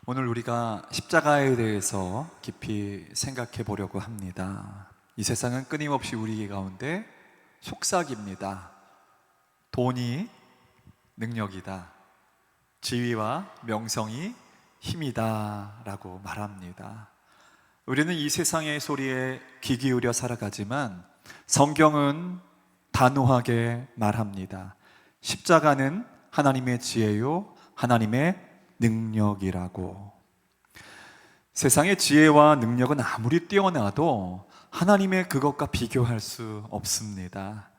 오늘 우리가 십자가에 대해서 깊이 생각해 보려고 합니다. 이 세상은 끊임없이 우리 가운데 속삭입니다. 돈이 능력이다. 지위와 명성이 힘이다 라고 말합니다. 우리는 이 세상의 소리에 귀 기울여 살아가지만 성경은 단호하게 말합니다. 십자가는 하나님의 지혜요 하나님의 능력이라고. 세상의 지혜와 능력은 아무리 뛰어나도 하나님의 그것과 비교할 수 없습니다.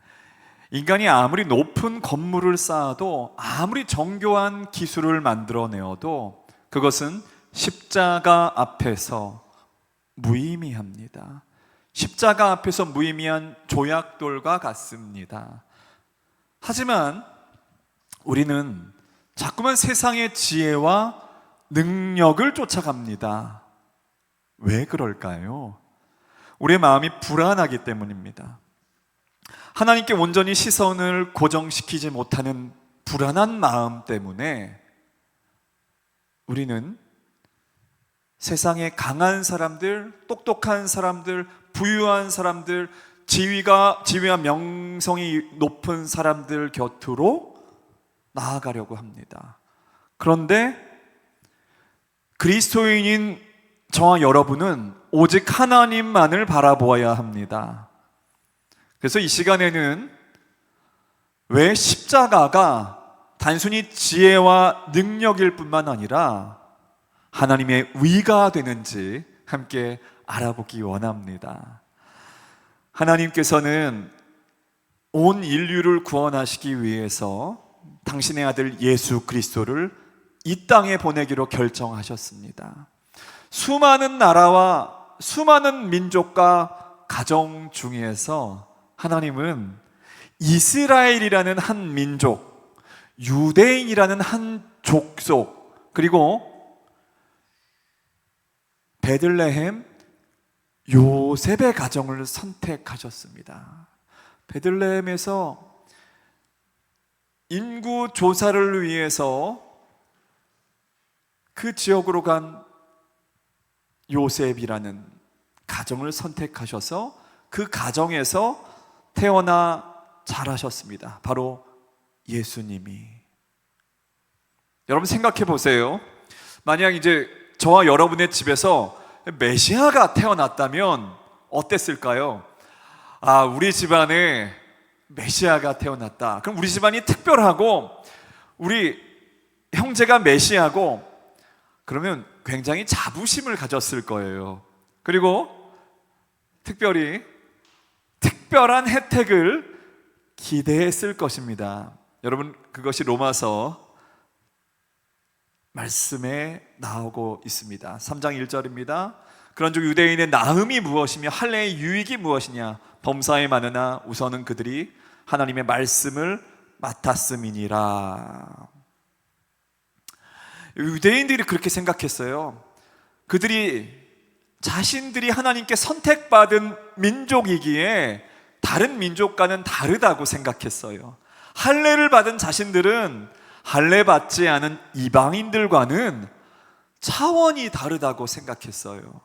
인간이 아무리 높은 건물을 쌓아도 아무리 정교한 기술을 만들어내어도 그것은 십자가 앞에서 무의미합니다. 십자가 앞에서 무의미한 조약돌과 같습니다. 하지만 우리는 자꾸만 세상의 지혜와 능력을 쫓아갑니다. 왜 그럴까요? 우리의 마음이 불안하기 때문입니다. 하나님께 온전히 시선을 고정시키지 못하는 불안한 마음 때문에 우리는 세상의 강한 사람들, 똑똑한 사람들, 부유한 사람들, 지위와 명성이 높은 사람들 곁으로 나아가려고 합니다. 그런데 그리스도인인 저와 여러분은 오직 하나님만을 바라보아야 합니다. 그래서 이 시간에는 왜 십자가가 단순히 지혜와 능력일 뿐만 아니라 하나님의 위가 되는지 함께 알아보기 원합니다. 하나님께서는 온 인류를 구원하시기 위해서 당신의 아들 예수 그리스도를 이 땅에 보내기로 결정하셨습니다. 수많은 나라와 수많은 민족과 가정 중에서 하나님은 이스라엘이라는 한 민족, 유대인이라는 한 족속, 그리고 베들레헴 요셉의 가정을 선택하셨습니다. 베들레헴에서 인구 조사를 위해서 그 지역으로 간 요셉이라는 가정을 선택하셔서 그 가정에서 태어나 자라셨습니다. 바로 예수님이. 여러분 생각해 보세요. 만약 이제 저와 여러분의 집에서 메시아가 태어났다면 어땠을까요? 우리 집안에 메시아가 태어났다. 그럼 우리 집안이 특별하고 우리 형제가 메시아고 그러면 굉장히 자부심을 가졌을 거예요. 그리고 특별히 특별한 혜택을 기대했을 것입니다. 여러분 그것이 로마서 말씀에 나오고 있습니다. 3장 1절입니다. 그런즉 유대인의 나음이 무엇이며 할례의 유익이 무엇이냐? 범사에 많으나 우선은 그들이 하나님의 말씀을 맡았음이니라. 유대인들이 그렇게 생각했어요. 그들이 자신들이 하나님께 선택받은 민족이기에 다른 민족과는 다르다고 생각했어요. 할례를 받은 자신들은 할례 받지 않은 이방인들과는 차원이 다르다고 생각했어요.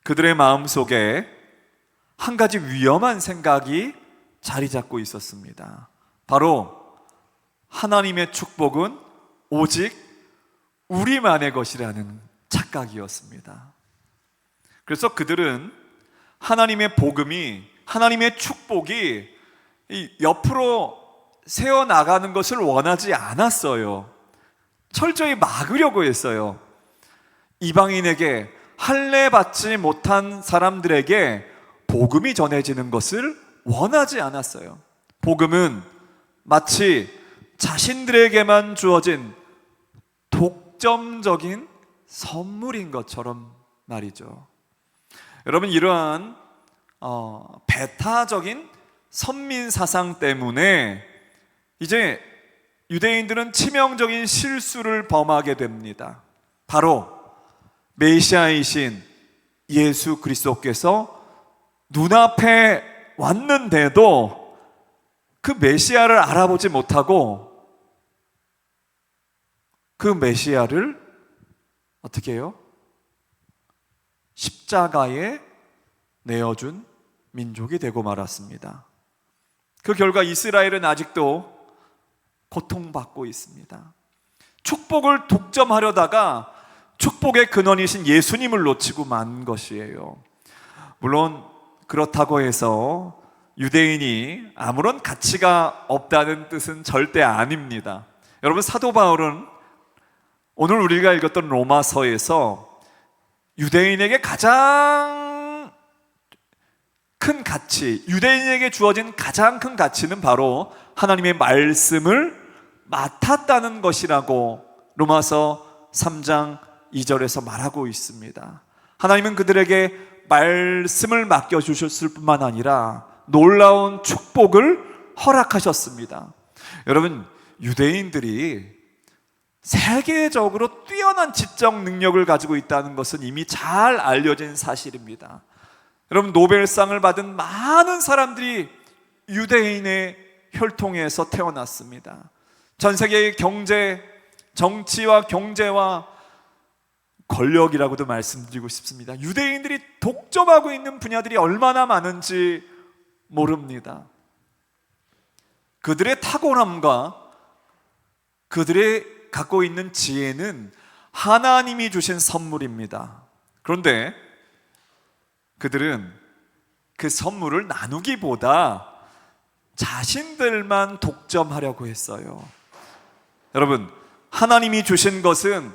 그들의 마음속에 한 가지 위험한 생각이 자리 잡고 있었습니다. 바로 하나님의 축복은 오직 우리만의 것이라는 착각이었습니다. 그래서 그들은 하나님의 복음이, 하나님의 축복이 옆으로 새어나가는 것을 원하지 않았어요. 철저히 막으려고 했어요. 이방인에게, 할례 받지 못한 사람들에게 복음이 전해지는 것을 원하지 않았어요. 복음은 마치 자신들에게만 주어진 독점적인 선물인 것처럼 말이죠. 여러분 이러한 배타적인 선민 사상 때문에 이제 유대인들은 치명적인 실수를 범하게 됩니다. 바로 메시아이신 예수 그리스도께서 눈앞에 왔는데도 그 메시아를 알아보지 못하고 그 메시아를 어떻게 해요? 십자가에 내어준 민족이 되고 말았습니다. 그 결과 이스라엘은 아직도 고통받고 있습니다. 축복을 독점하려다가 축복의 근원이신 예수님을 놓치고 만 것이에요. 물론 그렇다고 해서 유대인이 아무런 가치가 없다는 뜻은 절대 아닙니다. 여러분, 사도 바울은 오늘 우리가 읽었던 로마서에서 유대인에게 가장 큰 가치, 유대인에게 주어진 가장 큰 가치는 바로 하나님의 말씀을 맡았다는 것이라고 로마서 3장 2절에서 말하고 있습니다. 하나님은 그들에게 말씀을 맡겨주셨을 뿐만 아니라 놀라운 축복을 허락하셨습니다. 여러분, 유대인들이 세계적으로 뛰어난 지적 능력을 가지고 있다는 것은 이미 잘 알려진 사실입니다. 여러분, 노벨상을 받은 많은 사람들이 유대인의 혈통에서 태어났습니다. 전 세계의 경제, 정치와 경제와 권력이라고도 말씀드리고 싶습니다. 유대인들이 독점하고 있는 분야들이 얼마나 많은지 모릅니다. 그들의 탁월함과 그들의 갖고 있는 지혜는 하나님이 주신 선물입니다. 그런데 그들은 그 선물을 나누기보다 자신들만 독점하려고 했어요. 여러분, 하나님이 주신 것은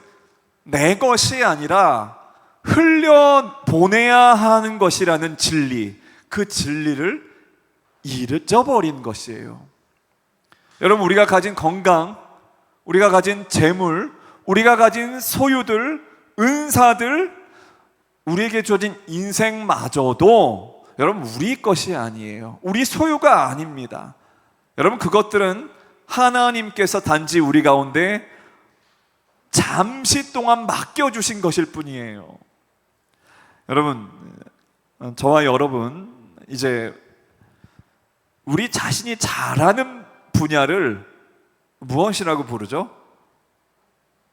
내 것이 아니라 흘려보내야 하는 것이라는 진리, 그 진리를 잊어버린 것이에요. 여러분, 우리가 가진 건강, 우리가 가진 재물, 우리가 가진 소유들, 은사들, 우리에게 주어진 인생마저도 여러분 우리 것이 아니에요. 우리 소유가 아닙니다. 여러분, 그것들은 하나님께서 단지 우리 가운데 잠시 동안 맡겨주신 것일 뿐이에요. 여러분, 저와 여러분 이제 우리 자신이 잘하는 분야를 무엇이라고 부르죠?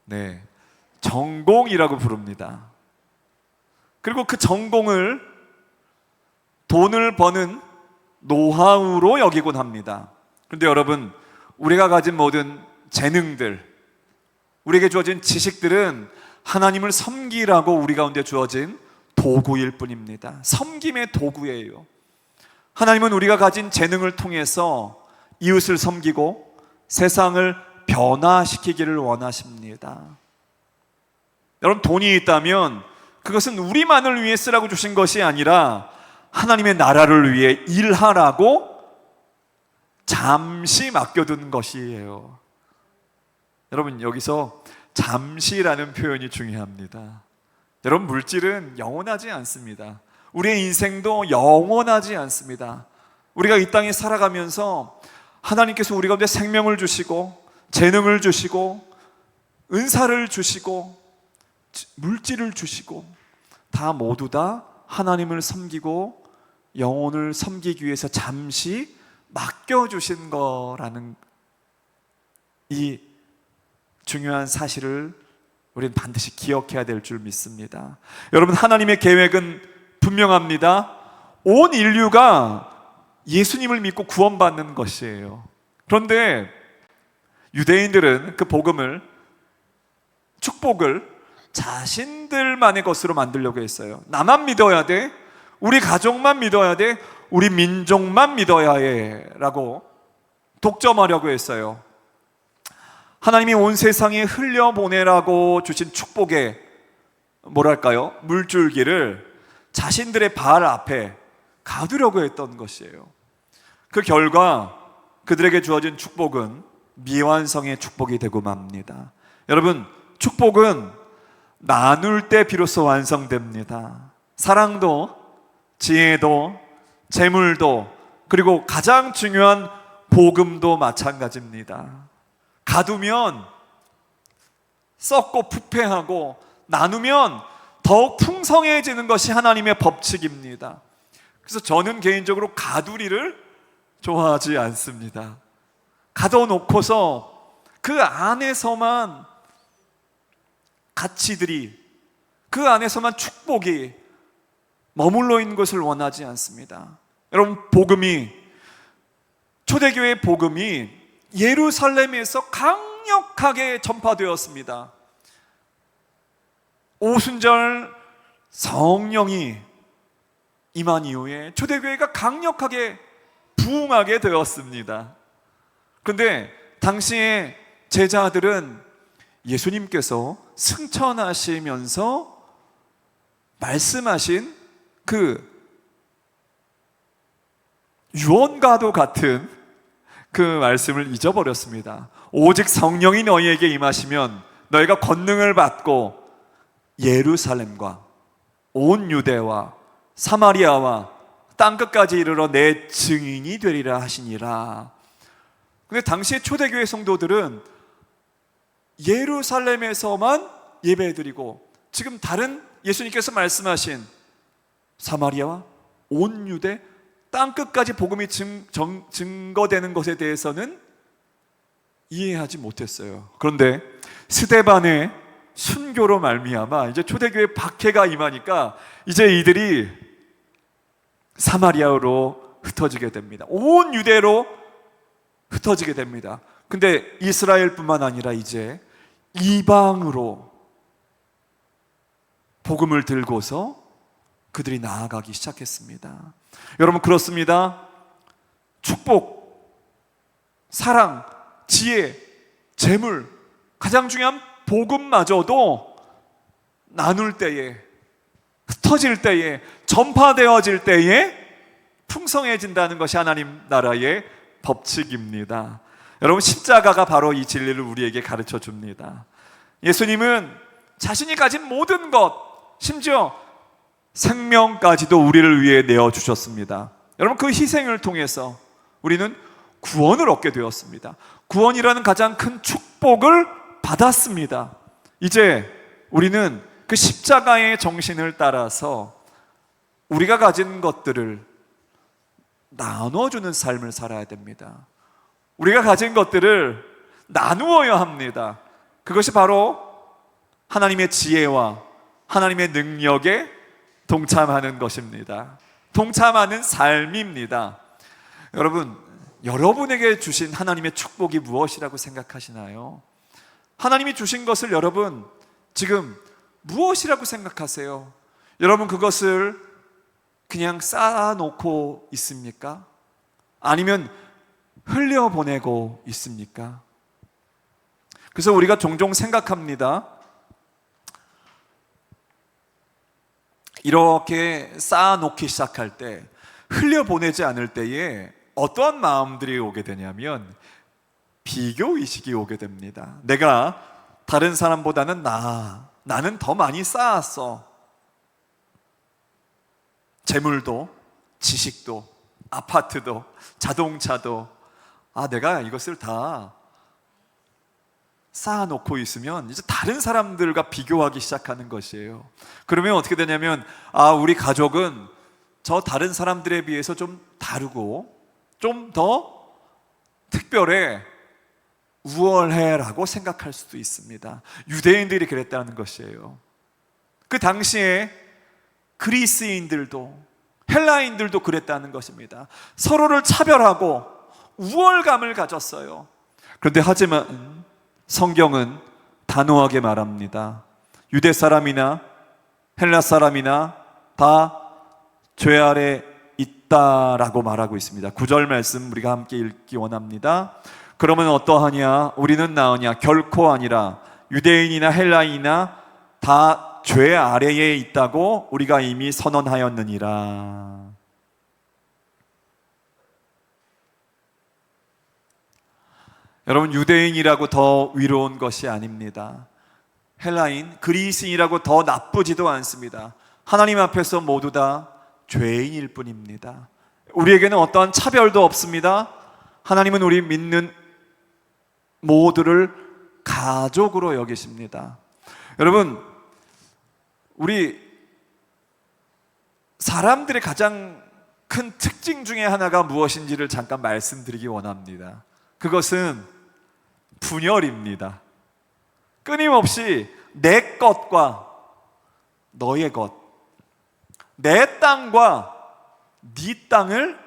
네, 전공이라고 부릅니다. 그리고 그 전공을 돈을 버는 노하우로 여기곤 합니다. 그런데 여러분, 우리가 가진 모든 재능들, 우리에게 주어진 지식들은 하나님을 섬기라고 우리 가운데 주어진 도구일 뿐입니다. 섬김의 도구예요. 하나님은 우리가 가진 재능을 통해서 이웃을 섬기고 세상을 변화시키기를 원하십니다. 여러분, 돈이 있다면 그것은 우리만을 위해 쓰라고 주신 것이 아니라 하나님의 나라를 위해 일하라고 잠시 맡겨둔 것이에요. 여러분, 여기서 잠시라는 표현이 중요합니다. 여러분, 물질은 영원하지 않습니다. 우리의 인생도 영원하지 않습니다. 우리가 이 땅에 살아가면서 하나님께서 우리 가운데 생명을 주시고 재능을 주시고 은사를 주시고 물질을 주시고 다 모두 다 하나님을 섬기고 영혼을 섬기기 위해서 잠시 맡겨주신 거라는 이 중요한 사실을 우리는 반드시 기억해야 될 줄 믿습니다. 여러분, 하나님의 계획은 분명합니다. 온 인류가 예수님을 믿고 구원받는 것이에요. 그런데 유대인들은 그 복음을, 축복을 자신들만의 것으로 만들려고 했어요. 나만 믿어야 돼, 우리 가족만 믿어야 돼, 우리 민족만 믿어야 해 라고 독점하려고 했어요. 하나님이 온 세상에 흘려보내라고 주신 축복의 뭐랄까요? 물줄기를 자신들의 발 앞에 가두려고 했던 것이에요. 그 결과 그들에게 주어진 축복은 미완성의 축복이 되고 맙니다. 여러분, 축복은 나눌 때 비로소 완성됩니다. 사랑도, 지혜도, 재물도, 그리고 가장 중요한 복음도 마찬가지입니다. 가두면 썩고 부패하고 나누면 더욱 풍성해지는 것이 하나님의 법칙입니다. 그래서 저는 개인적으로 가두리를 좋아하지 않습니다. 가둬놓고서 그 안에서만 가치들이, 그 안에서만 축복이 머물러 있는 것을 원하지 않습니다. 여러분, 초대교회의 복음이 예루살렘에서 강력하게 전파되었습니다. 오순절 성령이 임한 이후에 초대교회가 강력하게 부흥하게 되었습니다. 그런데 당시에 제자들은 예수님께서 승천하시면서 말씀하신 그 유언과도 같은 그 말씀을 잊어버렸습니다. 오직 성령이 너희에게 임하시면 너희가 권능을 받고 예루살렘과 온 유대와 사마리아와 땅끝까지 이르러 내 증인이 되리라 하시니라. 근데 당시의 초대교회 성도들은 예루살렘에서만 예배드리고 지금 다른 예수님께서 말씀하신 사마리아와 온 유대 땅끝까지 복음이 증거되는 것에 대해서는 이해하지 못했어요. 그런데 스데반의 순교로 말미암아 이제 초대교회 박해가 임하니까 이제 이들이 사마리아로 흩어지게 됩니다. 온 유대로 흩어지게 됩니다. 근데 이스라엘뿐만 아니라 이제 이방으로 복음을 들고서 그들이 나아가기 시작했습니다. 여러분, 그렇습니다. 축복, 사랑, 지혜, 재물, 가장 중요한 복음마저도 나눌 때에, 흩어질 때에, 전파되어질 때에 풍성해진다는 것이 하나님 나라의 법칙입니다. 여러분, 십자가가 바로 이 진리를 우리에게 가르쳐 줍니다. 예수님은 자신이 가진 모든 것, 심지어 생명까지도 우리를 위해 내어주셨습니다. 여러분, 그 희생을 통해서 우리는 구원을 얻게 되었습니다. 구원이라는 가장 큰 축복을 받았습니다. 이제 우리는 그 십자가의 정신을 따라서 우리가 가진 것들을 나눠주는 삶을 살아야 됩니다. 우리가 가진 것들을 나누어야 합니다. 그것이 바로 하나님의 지혜와 하나님의 능력에 동참하는 것입니다. 동참하는 삶입니다. 여러분, 여러분에게 주신 하나님의 축복이 무엇이라고 생각하시나요? 하나님이 주신 것을 여러분 지금 무엇이라고 생각하세요? 여러분, 그것을 그냥 쌓아놓고 있습니까? 아니면 흘려보내고 있습니까? 그래서 우리가 종종 생각합니다. 이렇게 쌓아놓기 시작할 때, 흘려보내지 않을 때에 어떠한 마음들이 오게 되냐면 비교의식이 오게 됩니다. 내가 다른 사람보다는 나는 더 많이 쌓았어. 재물도, 지식도, 아파트도, 자동차도, 내가 이것을 다 쌓아놓고 있으면 이제 다른 사람들과 비교하기 시작하는 것이에요. 그러면 어떻게 되냐면 우리 가족은 저 다른 사람들에 비해서 좀 다르고 좀 더 특별해, 우월해라고 생각할 수도 있습니다. 유대인들이 그랬다는 것이에요. 그 당시에 그리스인들도 헬라인들도 그랬다는 것입니다. 서로를 차별하고 우월감을 가졌어요. 그런데 하지만 성경은 단호하게 말합니다. 유대 사람이나 헬라 사람이나 다 죄 아래 있다라고 말하고 있습니다. 9절 말씀 우리가 함께 읽기 원합니다. 그러면 어떠하냐? 우리는 나으냐? 결코 아니라 유대인이나 헬라인이나 다 죄 아래에 있다고 우리가 이미 선언하였느니라. 여러분, 유대인이라고 더 위로운 것이 아닙니다. 헬라인, 그리스인이라고 더 나쁘지도 않습니다. 하나님 앞에서 모두 다 죄인일 뿐입니다. 우리에게는 어떠한 차별도 없습니다. 하나님은 우리 믿는 모두를 가족으로 여기십니다. 여러분, 우리 사람들의 가장 큰 특징 중에 하나가 무엇인지를 잠깐 말씀드리기 원합니다. 그것은 분열입니다. 끊임없이 내 것과 너의 것, 내 땅과 네 땅을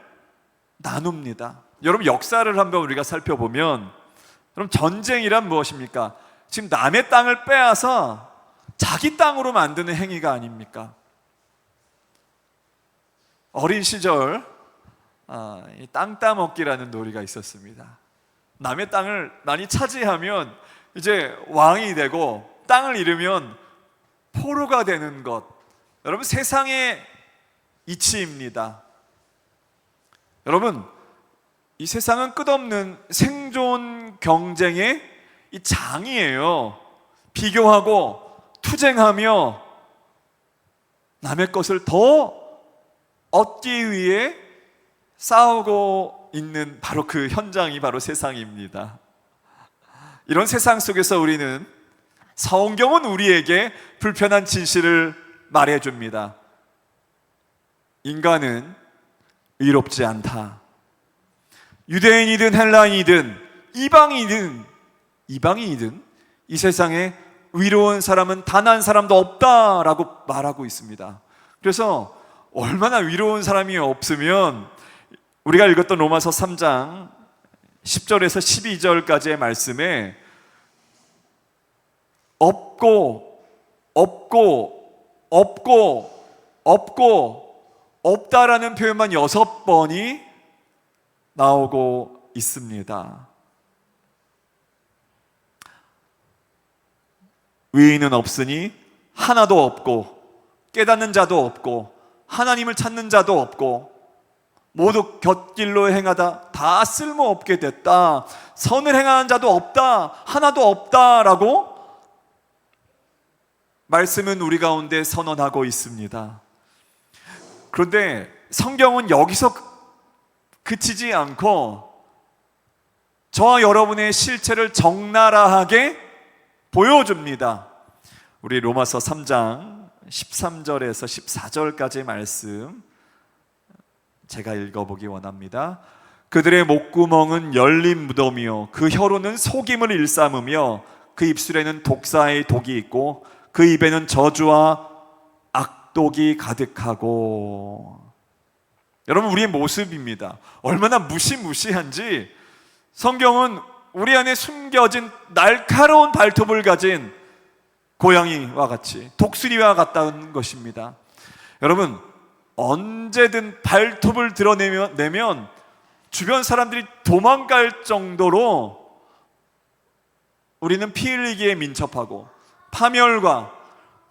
나눕니다. 여러분, 역사를 한번 우리가 살펴보면, 그럼 전쟁이란 무엇입니까? 지금 남의 땅을 빼앗아 자기 땅으로 만드는 행위가 아닙니까? 어린 시절 땅 따먹기라는 놀이가 있었습니다. 남의 땅을 많이 차지하면 이제 왕이 되고, 땅을 잃으면 포로가 되는 것. 여러분, 세상의 이치입니다. 여러분, 이 세상은 끝없는 생존 경쟁의 이 장이에요. 비교하고 투쟁하며 남의 것을 더 얻기 위해 싸우고 있는 바로 그 현장이 바로 세상입니다. 이런 세상 속에서 우리는, 성경은 우리에게 불편한 진실을 말해줍니다. 인간은 의롭지 않다. 유대인이든 헬라인이든 이방인이든 이 세상에 의로운 사람은 단 한 사람도 없다라고 말하고 있습니다. 그래서 얼마나 위로운 사람이 없으면, 우리가 읽었던 로마서 3장 10절에서 12절까지의 말씀에 없다라는 표현만 6번이 나오고 있습니다. 의인은 없으니 하나도 없고, 깨닫는 자도 없고, 하나님을 찾는 자도 없고, 모두 곁길로 행하다 다 쓸모없게 됐다. 선을 행하는 자도 없다, 하나도 없다라고 말씀은 우리 가운데 선언하고 있습니다. 그런데 성경은 여기서 그치지 않고 저와 여러분의 실체를 적나라하게 보여줍니다. 우리 로마서 3장 13절에서 14절까지 말씀 제가 읽어보기 원합니다. 그들의 목구멍은 열린 무덤이요, 그 혀로는 속임을 일삼으며, 그 입술에는 독사의 독이 있고, 그 입에는 저주와 악독이 가득하고. 여러분, 우리의 모습입니다. 얼마나 무시무시한지 성경은 우리 안에 숨겨진 날카로운 발톱을 가진 고양이와 같이, 독수리와 같다는 것입니다. 여러분, 언제든 발톱을 드러내면 주변 사람들이 도망갈 정도로 우리는 피 흘리기에 민첩하고 파멸과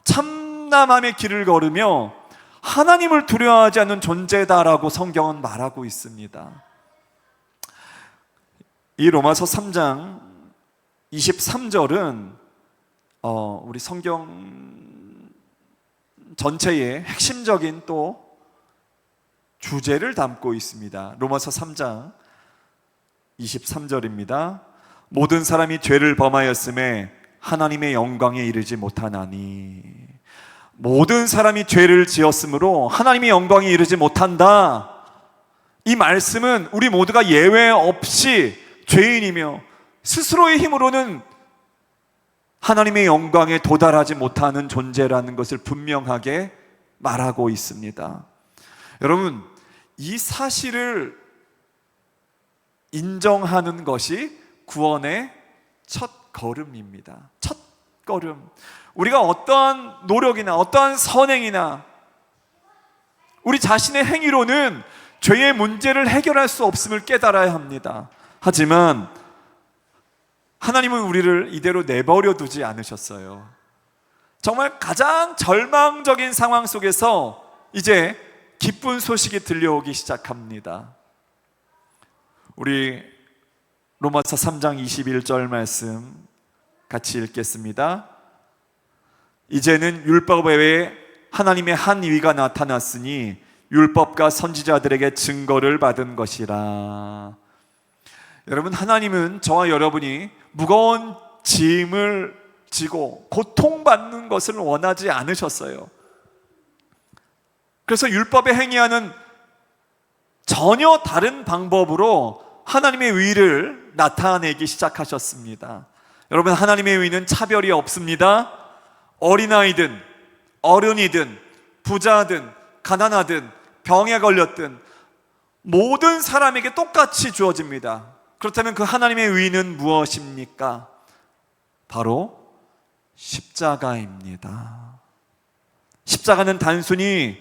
참남함의 길을 걸으며 하나님을 두려워하지 않는 존재다라고 성경은 말하고 있습니다. 이 로마서 3장 23절은 우리 성경 전체의 핵심적인 또 주제를 담고 있습니다. 로마서 3장 23절입니다. 모든 사람이 죄를 범하였음에 하나님의 영광에 이르지 못하나니. 모든 사람이 죄를 지었으므로 하나님의 영광에 이르지 못한다. 이 말씀은 우리 모두가 예외 없이 죄인이며 스스로의 힘으로는 하나님의 영광에 도달하지 못하는 존재라는 것을 분명하게 말하고 있습니다. 여러분, 이 사실을 인정하는 것이 구원의 첫 걸음입니다. 첫 걸음. 우리가 어떠한 노력이나 어떠한 선행이나 우리 자신의 행위로는 죄의 문제를 해결할 수 없음을 깨달아야 합니다. 하지만 하나님은 우리를 이대로 내버려 두지 않으셨어요. 정말 가장 절망적인 상황 속에서 이제 기쁜 소식이 들려오기 시작합니다. 우리 로마서 3장 21절 말씀 같이 읽겠습니다. 이제는 율법 외에 하나님의 한 위가 나타났으니 율법과 선지자들에게 증거를 받은 것이라. 여러분, 하나님은 저와 여러분이 무거운 짐을 지고 고통받는 것을 원하지 않으셨어요. 그래서 율법에 행위하는 전혀 다른 방법으로 하나님의 의를 나타내기 시작하셨습니다. 여러분, 하나님의 의는 차별이 없습니다. 어린아이든 어른이든 부자든 가난하든 병에 걸렸든 모든 사람에게 똑같이 주어집니다. 그렇다면 그 하나님의 의는 무엇입니까? 바로 십자가입니다. 십자가는 단순히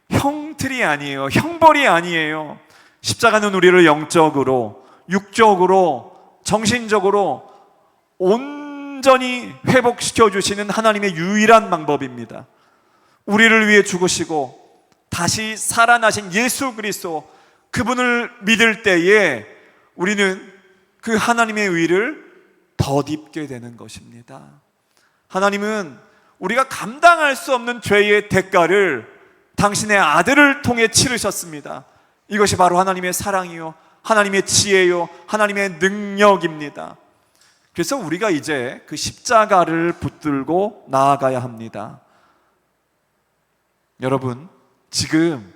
형틀이 아니에요. 형벌이 아니에요. 십자가는 우리를 영적으로, 육적으로, 정신적으로 온전히 회복시켜 주시는 하나님의 유일한 방법입니다. 우리를 위해 죽으시고 다시 살아나신 예수 그리스도, 그분을 믿을 때에 우리는 그 하나님의 의를 덧입게 되는 것입니다. 하나님은 우리가 감당할 수 없는 죄의 대가를 당신의 아들을 통해 치르셨습니다. 이것이 바로 하나님의 사랑이요, 하나님의 지혜요, 하나님의 능력입니다. 그래서 우리가 이제 그 십자가를 붙들고 나아가야 합니다. 여러분, 지금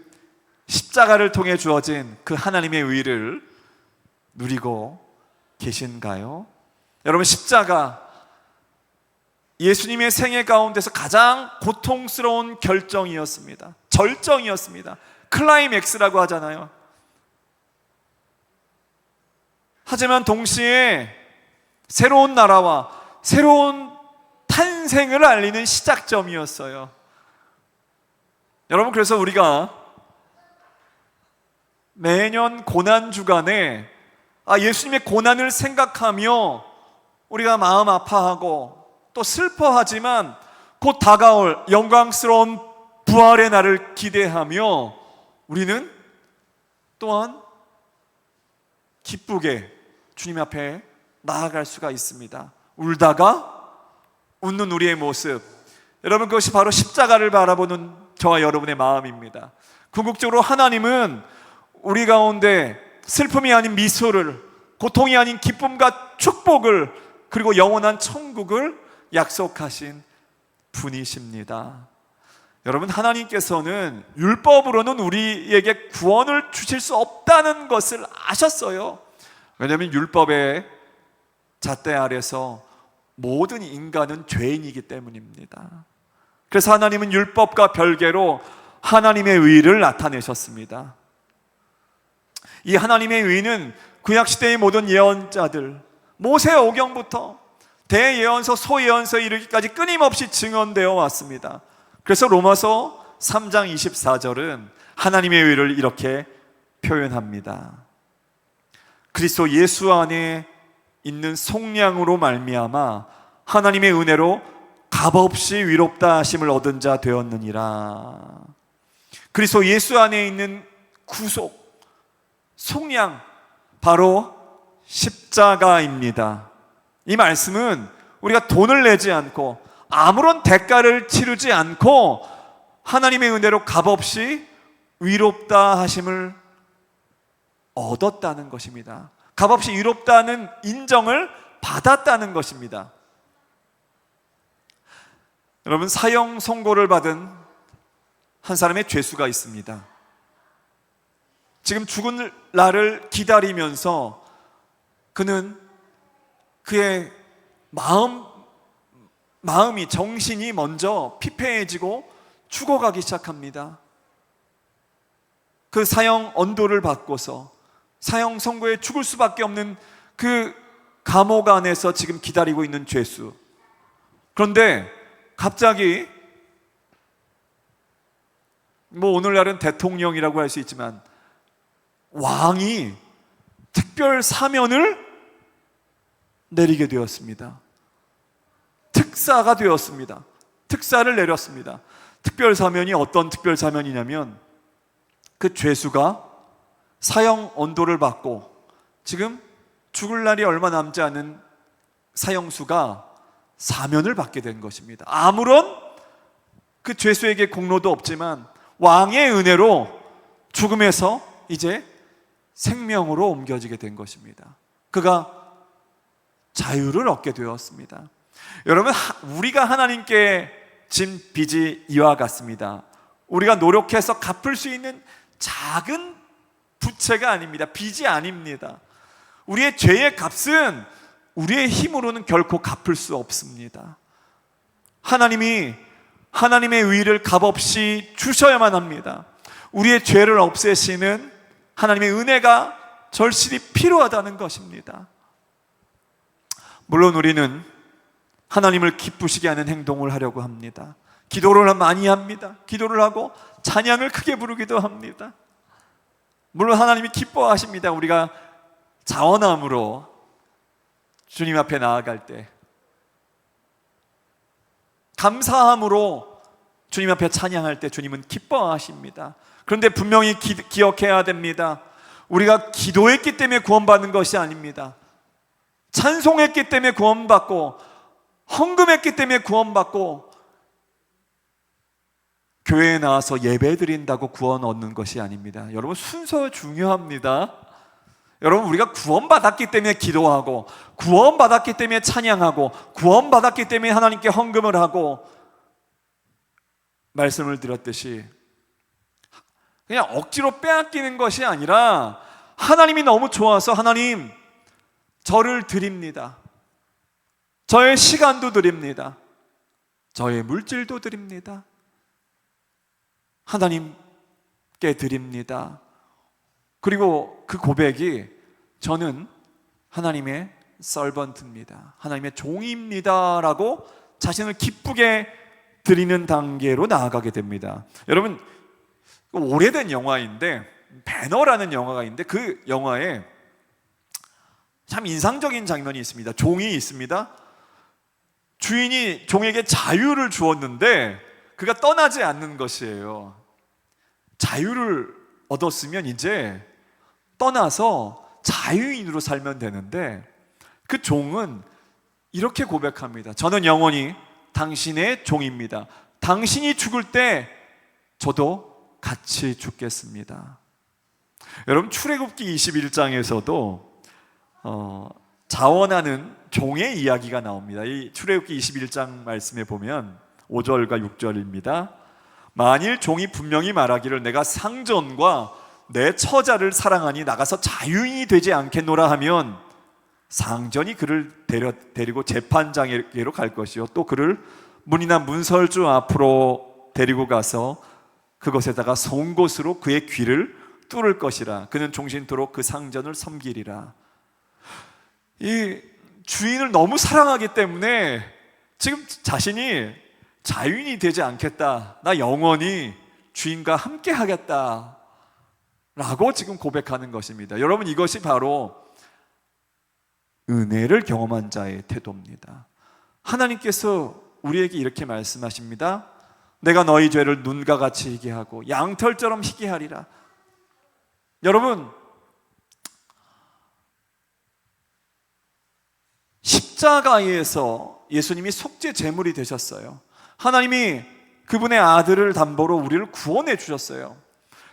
십자가를 통해 주어진 그 하나님의 의를 누리고 계신가요? 여러분, 십자가, 예수님의 생애 가운데서 가장 고통스러운 결정이었습니다. 절정이었습니다. 클라이맥스라고 하잖아요. 하지만 동시에 새로운 나라와 새로운 탄생을 알리는 시작점이었어요. 여러분, 그래서 우리가 매년 고난 주간에 예수님의 고난을 생각하며 우리가 마음 아파하고 또 슬퍼하지만 곧 다가올 영광스러운 부활의 날을 기대하며 우리는 또한 기쁘게 주님 앞에 나아갈 수가 있습니다. 울다가 웃는 우리의 모습, 여러분, 그것이 바로 십자가를 바라보는 저와 여러분의 마음입니다. 궁극적으로 하나님은 우리 가운데 슬픔이 아닌 미소를, 고통이 아닌 기쁨과 축복을, 그리고 영원한 천국을 약속하신 분이십니다. 여러분, 하나님께서는 율법으로는 우리에게 구원을 주실 수 없다는 것을 아셨어요. 왜냐하면 율법의 잣대 아래서 모든 인간은 죄인이기 때문입니다. 그래서 하나님은 율법과 별개로 하나님의 의를 나타내셨습니다. 이 하나님의 의는 구약시대의 모든 예언자들, 모세 오경부터 대예언서, 소예언서에 이르기까지 끊임없이 증언되어 왔습니다. 그래서 로마서 3장 24절은 하나님의 의를 이렇게 표현합니다. 그리스도 예수 안에 있는 속량으로 말미암아 하나님의 은혜로 값없이 위롭다 하심을 얻은 자 되었느니라. 그리스도 예수 안에 있는 구속, 속량, 바로 십자가입니다. 이 말씀은 우리가 돈을 내지 않고 아무런 대가를 치르지 않고 하나님의 은혜로 값없이 위롭다 하심을 얻었다는 것입니다. 값없이 위롭다는 인정을 받았다는 것입니다. 여러분, 사형 선고를 받은 한 사람의 죄수가 있습니다. 지금 죽은 날을 기다리면서 그는 그의 마음이, 정신이 먼저 피폐해지고 죽어가기 시작합니다. 그 사형 언도를 받고서 사형 선고에 죽을 수밖에 없는 그 감옥 안에서 지금 기다리고 있는 죄수. 그런데 갑자기 오늘날은 대통령이라고 할 수 있지만 왕이 특별 사면을 내리게 되었습니다. 특사가 되었습니다. 특사를 내렸습니다. 특별 사면이 어떤 특별 사면이냐면 그 죄수가 사형 언도를 받고 지금 죽을 날이 얼마 남지 않은 사형수가 사면을 받게 된 것입니다. 아무런 그 죄수에게 공로도 없지만 왕의 은혜로 죽음에서 이제 생명으로 옮겨지게 된 것입니다. 그가 자유를 얻게 되었습니다. 여러분, 우리가 하나님께 진 빚이 이와 같습니다. 우리가 노력해서 갚을 수 있는 작은 부채가 아닙니다. 빚이 아닙니다. 우리의 죄의 값은 우리의 힘으로는 결코 갚을 수 없습니다. 하나님이 하나님의 의를 값없이 주셔야만 합니다. 우리의 죄를 없애시는 하나님의 은혜가 절실히 필요하다는 것입니다. 물론 우리는 하나님을 기쁘시게 하는 행동을 하려고 합니다. 기도를 많이 합니다. 기도를 하고 찬양을 크게 부르기도 합니다. 물론 하나님이 기뻐하십니다. 우리가 자원함으로 주님 앞에 나아갈 때, 감사함으로 주님 앞에 찬양할 때 주님은 기뻐하십니다. 그런데 분명히 기억해야 됩니다. 우리가 기도했기 때문에 구원받는 것이 아닙니다. 찬송했기 때문에 구원받고, 헌금했기 때문에 구원받고, 교회에 나와서 예배 드린다고 구원 얻는 것이 아닙니다. 여러분, 순서 중요합니다. 여러분, 우리가 구원받았기 때문에 기도하고, 구원받았기 때문에 찬양하고, 구원받았기 때문에 하나님께 헌금을 하고, 말씀을 드렸듯이 그냥 억지로 빼앗기는 것이 아니라, 하나님이 너무 좋아서 하나님, 저를 드립니다. 저의 시간도 드립니다. 저의 물질도 드립니다. 하나님께 드립니다. 그리고 그 고백이, 저는 하나님의 서번트입니다, 하나님의 종입니다 라고 자신을 기쁘게 드리는 단계로 나아가게 됩니다. 여러분, 오래된 영화인데, 배너라는 영화가 있는데, 그 영화에 참 인상적인 장면이 있습니다. 종이 있습니다. 주인이 종에게 자유를 주었는데 그가 떠나지 않는 것이에요. 자유를 얻었으면 이제 떠나서 자유인으로 살면 되는데, 그 종은 이렇게 고백합니다. 저는 영원히 당신의 종입니다. 당신이 죽을 때 저도 같이 죽겠습니다. 여러분, 출애굽기 21장에서도 자원하는 종의 이야기가 나옵니다. 이 출애굽기 21장 말씀에 보면 5절과 6절입니다. 만일 종이 분명히 말하기를 내가 상전과 내 처자를 사랑하니 나가서 자유인이 되지 않겠노라 하면, 상전이 그를 데리고 재판장에게로 갈 것이요, 또 그를 문이나 문설주 앞으로 데리고 가서 그곳에다가 송곳으로 그의 귀를 뚫을 것이라. 그는 종신토록 그 상전을 섬기리라. 이 주인을 너무 사랑하기 때문에 지금 자신이 자유인이 되지 않겠다, 나 영원히 주인과 함께 하겠다 라고 지금 고백하는 것입니다. 여러분, 이것이 바로 은혜를 경험한 자의 태도입니다. 하나님께서 우리에게 이렇게 말씀하십니다. 내가 너희 죄를 눈과 같이 희게 하고 양털처럼 희게 하리라. 여러분, 십자가에서 예수님이 속죄 제물이 되셨어요. 하나님이 그분의 아들을 담보로 우리를 구원해 주셨어요.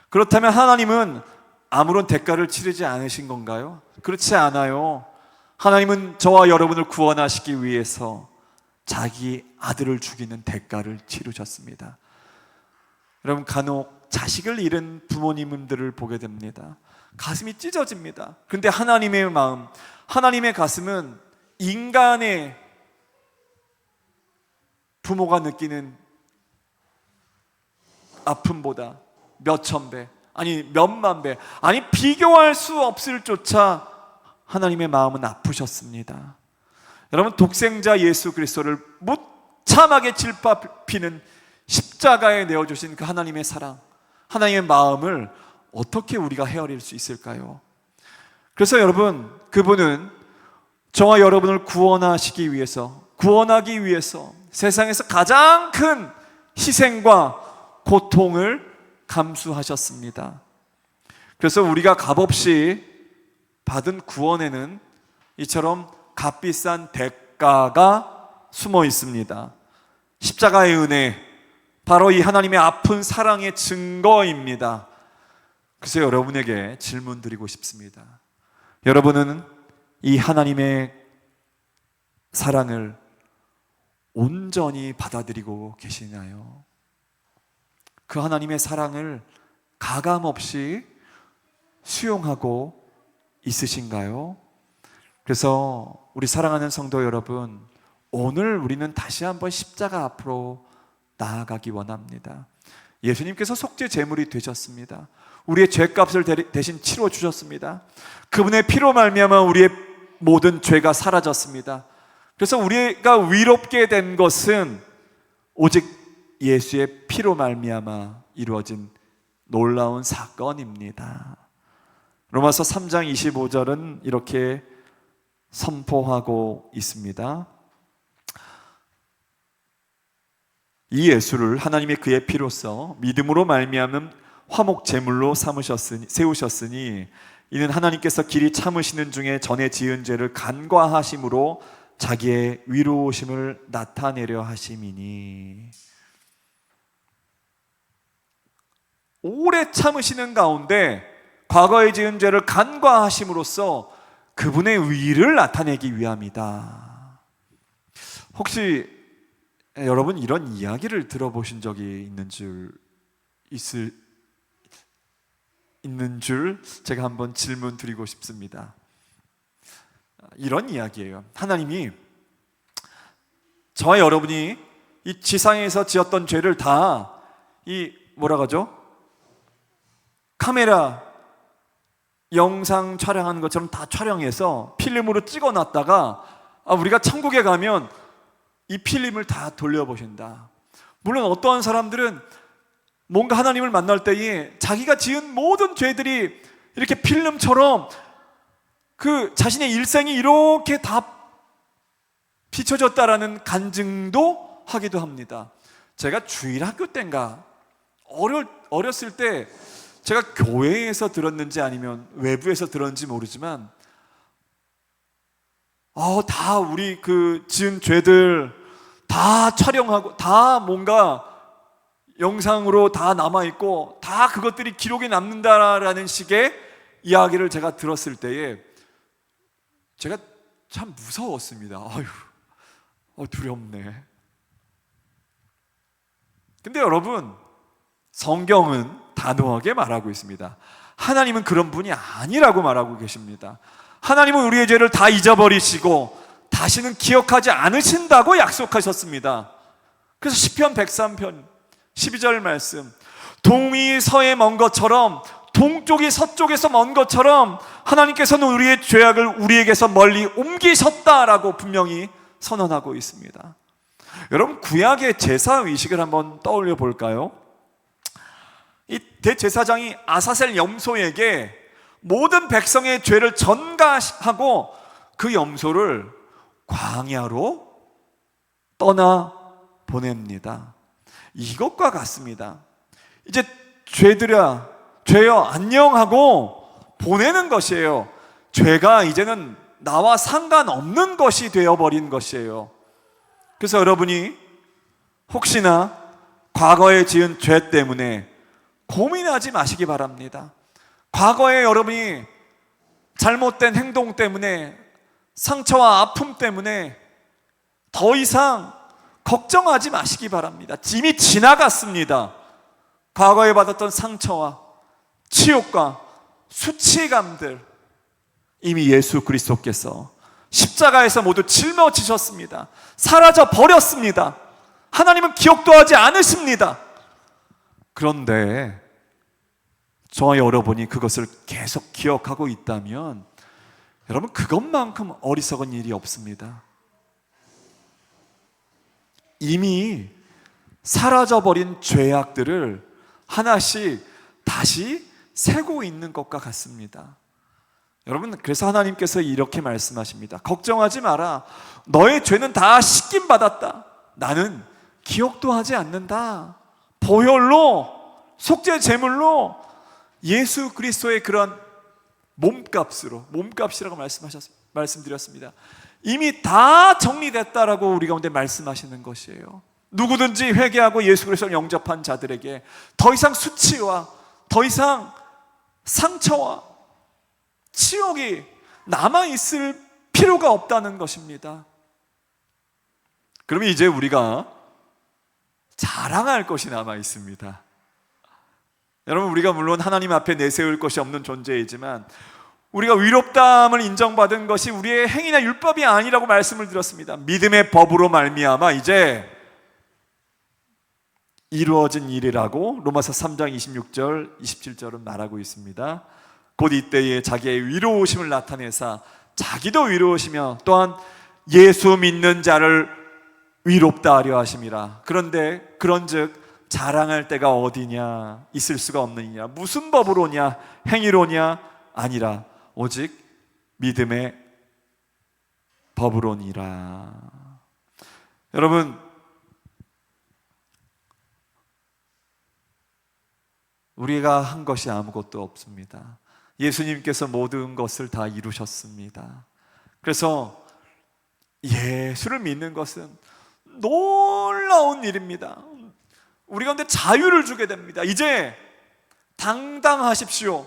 그렇다면 하나님은 아무런 대가를 치르지 않으신 건가요? 그렇지 않아요. 하나님은 저와 여러분을 구원하시기 위해서 자기 아들을 죽이는 대가를 치르셨습니다. 여러분, 간혹 자식을 잃은 부모님들을 보게 됩니다. 가슴이 찢어집니다. 그런데 하나님의 마음, 하나님의 가슴은 인간의 부모가 느끼는 아픔보다 몇천 배, 아니 몇만 배, 아니 비교할 수 없을 조차 하나님의 마음은 아프셨습니다. 여러분, 독생자 예수 그리스도를 무참하게 질밟히는 십자가에 내어주신 그 하나님의 사랑, 하나님의 마음을 어떻게 우리가 헤아릴 수 있을까요? 그래서 여러분, 그분은 저와 여러분을 구원하기 위해서 세상에서 가장 큰 희생과 고통을 감수하셨습니다. 그래서 우리가 값없이 받은 구원에는 이처럼 값비싼 대가가 숨어 있습니다. 십자가의 은혜, 바로 이 하나님의 아픈 사랑의 증거입니다. 그래서 여러분에게 질문 드리고 싶습니다. 여러분은 이 하나님의 사랑을 온전히 받아들이고 계시나요? 그 하나님의 사랑을 가감없이 수용하고 있으신가요? 그래서 우리 사랑하는 성도 여러분, 오늘 우리는 다시 한번 십자가 앞으로 나아가기 원합니다. 예수님께서 속죄 제물이 되셨습니다. 우리의 죄값을 대신 치러 주셨습니다. 그분의 피로 말미암아 우리의 모든 죄가 사라졌습니다. 그래서 우리가 위롭게 된 것은 오직 예수의 피로 말미암아 이루어진 놀라운 사건입니다. 로마서 3장 25절은 이렇게 선포하고 있습니다. 이 예수를 하나님의 그의 피로써 믿음으로 말미암은 화목 제물로 세우셨으니 이는 하나님께서 길이 참으시는 중에 전에 지은 죄를 간과하심으로 자기의 위로우심을 나타내려 하심이니. 오래 참으시는 가운데 과거에 지은 죄를 간과하심으로써 그분의 위를 나타내기 위함이다. 혹시 여러분 이런 이야기를 들어보신 적이 있는 줄 제가 한번 질문 드리고 싶습니다. 이런 이야기예요. 하나님이 저와 여러분이 이 지상에서 지었던 죄를 다 카메라 영상 촬영하는 것처럼 다 촬영해서 필름으로 찍어놨다가 우리가 천국에 가면 이 필름을 다 돌려보신다. 물론 어떠한 사람들은 뭔가 하나님을 만날 때에 자기가 지은 모든 죄들이 이렇게 필름처럼 그 자신의 일생이 이렇게 다 비춰졌다라는 간증도 하기도 합니다. 제가 주일학교 때인가 어렸을 때 제가 교회에서 들었는지 아니면 외부에서 들었는지 모르지만 다 우리 그 지은 죄들 다 촬영하고 다 뭔가 영상으로 다 남아있고 다 그것들이 기록에 남는다라는 식의 이야기를 제가 들었을 때에 제가 참 무서웠습니다. 두렵네. 근데 여러분, 성경은 단호하게 말하고 있습니다. 하나님은 그런 분이 아니라고 말하고 계십니다. 하나님은 우리의 죄를 다 잊어버리시고 다시는 기억하지 않으신다고 약속하셨습니다. 그래서 시편 103편 12절 말씀, 동이 서에 먼 것처럼 동쪽이 서쪽에서 먼 것처럼 하나님께서는 우리의 죄악을 우리에게서 멀리 옮기셨다라고 분명히 선언하고 있습니다. 여러분, 구약의 제사의식을 한번 떠올려 볼까요? 이 대제사장이 아사셀 염소에게 모든 백성의 죄를 전가하고 그 염소를 광야로 떠나 보냅니다. 이것과 같습니다. 이제 죄여 안녕하고 보내는 것이에요. 죄가 이제는 나와 상관없는 것이 되어버린 것이에요. 그래서 여러분이 혹시나 과거에 지은 죄 때문에 고민하지 마시기 바랍니다. 과거에 여러분이 잘못된 행동 때문에 상처와 아픔 때문에 더 이상 걱정하지 마시기 바랍니다. 이미 지나갔습니다. 과거에 받았던 상처와 치욕과 수치감들 이미 예수 그리스도께서 십자가에서 모두 짊어지셨습니다. 사라져 버렸습니다. 하나님은 기억도 하지 않으십니다. 그런데 저와 여러분이 그것을 계속 기억하고 있다면 여러분, 그것만큼 어리석은 일이 없습니다. 이미 사라져버린 죄악들을 하나씩 다시 세고 있는 것과 같습니다. 여러분, 그래서 하나님께서 이렇게 말씀하십니다. 걱정하지 마라. 너의 죄는 다 씻김 받았다. 나는 기억도 하지 않는다. 보혈로, 속죄 제물로 예수 그리스도의 그런 몸값이라고 말씀드렸습니다. 이미 다 정리됐다라고 우리 가운데 말씀하시는 것이에요. 누구든지 회개하고 예수 그리스도를 영접한 자들에게 더 이상 수치와 더 이상 상처와 치욕이 남아있을 필요가 없다는 것입니다. 그러면 이제 우리가 자랑할 것이 남아있습니다. 여러분, 우리가 물론 하나님 앞에 내세울 것이 없는 존재이지만 우리가 위롭다함을 인정받은 것이 우리의 행위나 율법이 아니라고 말씀을 드렸습니다. 믿음의 법으로 말미암아 이제 이루어진 일이라고 로마서 3장 26절 27절은 말하고 있습니다. 곧 이때에 자기의 위로우심을 나타내사 자기도 위로우시며 또한 예수 믿는 자를 위롭다 하려 하심이라. 그런데 그런즉 자랑할 때가 어디냐? 있을 수가 없느니라. 무슨 법으로냐? 행위로냐? 아니라 오직 믿음의 법으로니라. 여러분, 우리가 한 것이 아무것도 없습니다. 예수님께서 모든 것을 다 이루셨습니다. 그래서 예수를 믿는 것은 놀라운 일입니다. 우리 가운데 자유를 주게 됩니다. 이제 당당하십시오.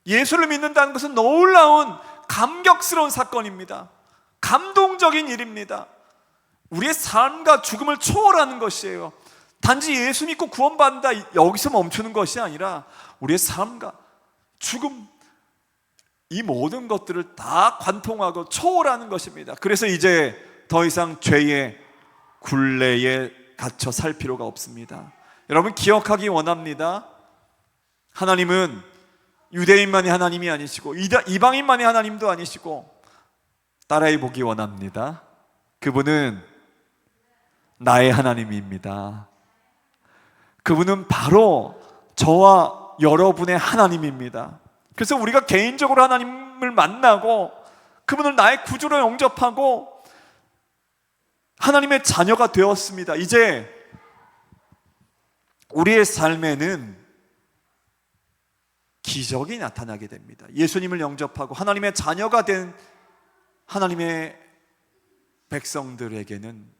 예수를 믿는다는 것은 놀라운 감격스러운 사건입니다. 감동적인 일입니다. 우리의 삶과 죽음을 초월하는 것이에요. 단지 예수 믿고 구원받는다 여기서 멈추는 것이 아니라 우리의 삶과 죽음, 이 모든 것들을 다 관통하고 초월하는 것입니다. 그래서 이제 더 이상 죄의 굴레에 갇혀 살 필요가 없습니다. 여러분 기억하기 원합니다. 하나님은 유대인만의 하나님이 아니시고 이방인만의 하나님도 아니시고, 따라해 보기 원합니다. 그분은 나의 하나님입니다. 그분은 바로 저와 여러분의 하나님입니다. 그래서 우리가 개인적으로 하나님을 만나고 그분을 나의 구주로 영접하고 하나님의 자녀가 되었습니다. 이제 우리의 삶에는 기적이 나타나게 됩니다. 예수님을 영접하고 하나님의 자녀가 된 하나님의 백성들에게는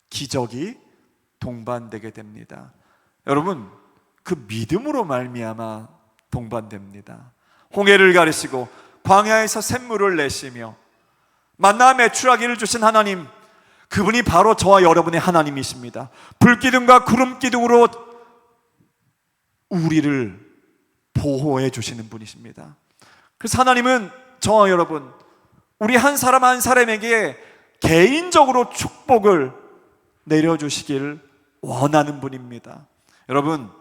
기적이 동반되게 됩니다. 여러분, 그 믿음으로 말미암아 동반됩니다. 홍해를 가르시고 광야에서 샘물을 내시며 만나 메추라기를 주신 하나님, 그분이 바로 저와 여러분의 하나님이십니다. 불기둥과 구름기둥으로 우리를 보호해 주시는 분이십니다. 그래서 하나님은 저와 여러분, 우리 한 사람 한 사람에게 개인적으로 축복을 내려주시길 원하는 분입니다. 여러분,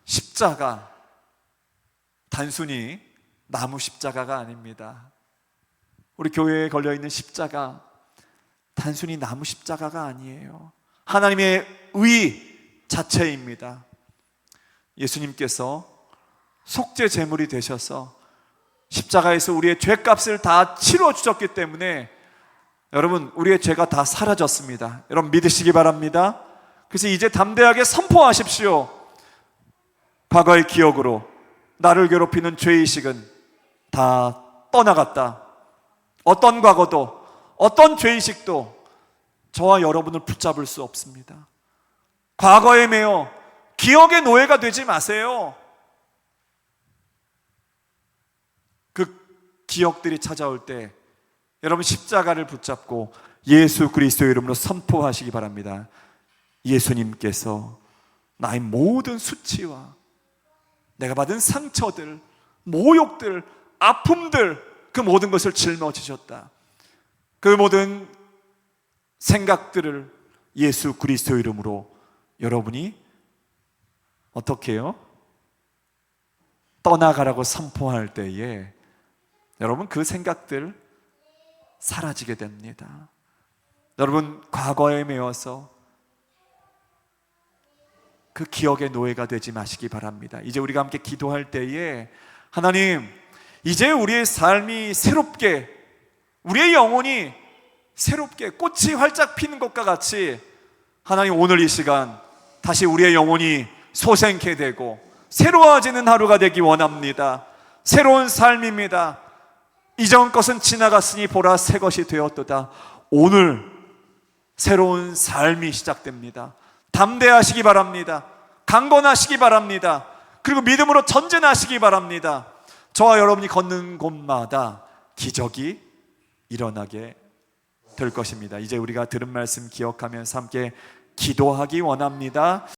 십자가 단순히 나무 십자가가 아닙니다. 우리 교회에 걸려있는 십자가 단순히 나무 십자가가 아니에요. 하나님의 의 자체입니다. 예수님께서 속죄 제물이 되셔서 십자가에서 우리의 죄값을 다 치러주셨기 때문에 여러분, 우리의 죄가 다 사라졌습니다. 여러분 믿으시기 바랍니다. 그래서 이제 담대하게 선포하십시오. 과거의 기억으로 나를 괴롭히는 죄의식은 다 떠나갔다. 어떤 과거도 어떤 죄의식도 저와 여러분을 붙잡을 수 없습니다. 과거에 매여 기억의 노예가 되지 마세요. 그 기억들이 찾아올 때 여러분 십자가를 붙잡고 예수 그리스도의 이름으로 선포하시기 바랍니다. 예수님께서 나의 모든 수치와 내가 받은 상처들, 모욕들, 아픔들, 그 모든 것을 짊어지셨다. 그 모든 생각들을 예수 그리스도의 이름으로 여러분이 어떻게 해요? 떠나가라고 선포할 때에 여러분 그 생각들 사라지게 됩니다. 여러분 과거에 매여서 그 기억의 노예가 되지 마시기 바랍니다. 이제 우리가 함께 기도할 때에 하나님, 이제 우리의 삶이 새롭게, 우리의 영혼이 새롭게 꽃이 활짝 피는 것과 같이 하나님 오늘 이 시간 다시 우리의 영혼이 소생케 되고 새로워지는 하루가 되기 원합니다. 새로운 삶입니다. 이전 것은 지나갔으니 보라 새 것이 되었도다. 오늘 새로운 삶이 시작됩니다. 담대하시기 바랍니다. 강건하시기 바랍니다. 그리고 믿음으로 전진하시기 바랍니다. 저와 여러분이 걷는 곳마다 기적이 일어나게 될 것입니다. 이제 우리가 들은 말씀 기억하면서 함께 기도하기 원합니다.